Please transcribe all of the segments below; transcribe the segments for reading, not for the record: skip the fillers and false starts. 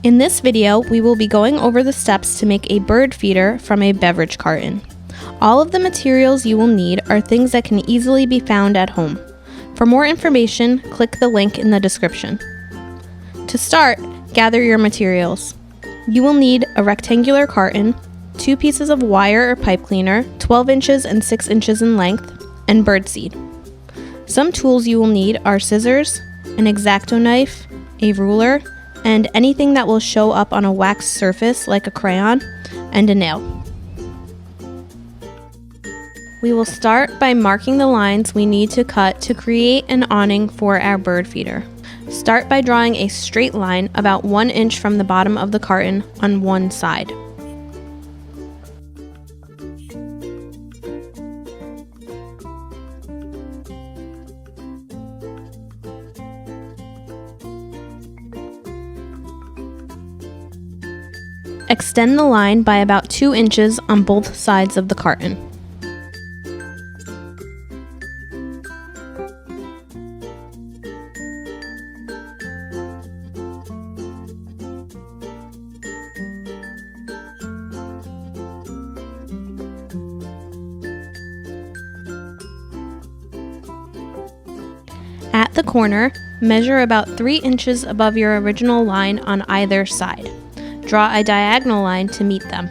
In this video, we will be going over the steps to make a bird feeder from a beverage carton. All of the materials you will need are things that can easily be found at home. For more information, click the link in the description. To start, gather your materials. You will need a rectangular carton, 2 pieces of wire or pipe cleaner, 12 inches and 6 inches in length, and birdseed. Some tools you will need are scissors, an X-Acto knife, a ruler, and anything that will show up on a waxed surface like a crayon, and a nail. We will start by marking the lines we need to cut to create an awning for our bird feeder. Start by drawing a straight line about 1 inch from the bottom of the carton on one side. Extend the line by about 2 inches on both sides of the carton. At the corner, measure about 3 inches above your original line on either side. Draw a diagonal line to meet them.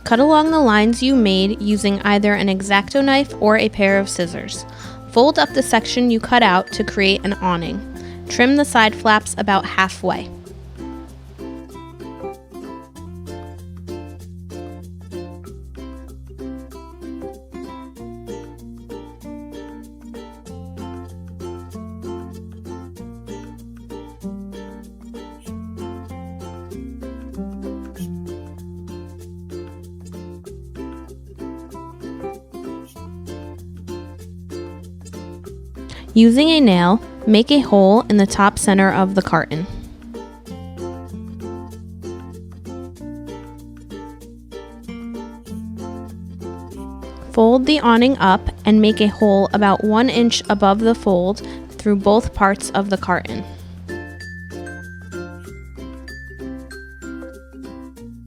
Cut along the lines you made using either an X-Acto knife or a pair of scissors. Fold up the section you cut out to create an awning. Trim the side flaps about halfway. Using a nail, make a hole in the top center of the carton. Fold the awning up and make a hole about 1 inch above the fold through both parts of the carton.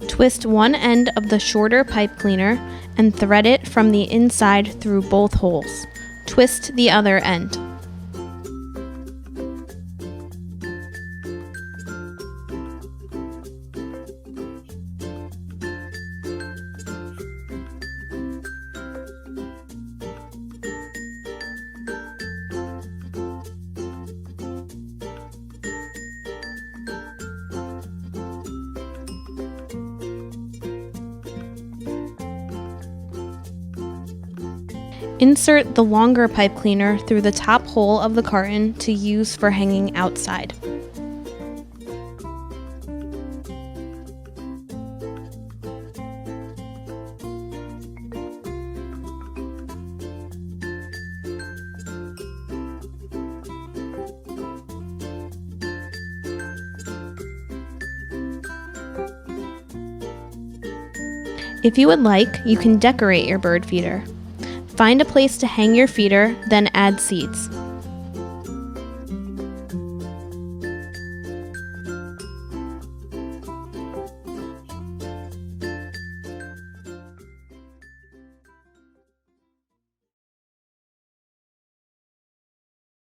Twist one end of the shorter pipe cleaner and thread it from the inside through both holes. Twist the other end. Insert the longer pipe cleaner through the top hole of the carton to use for hanging outside. If you would like, you can decorate your bird feeder. Find a place to hang your feeder, then add seeds.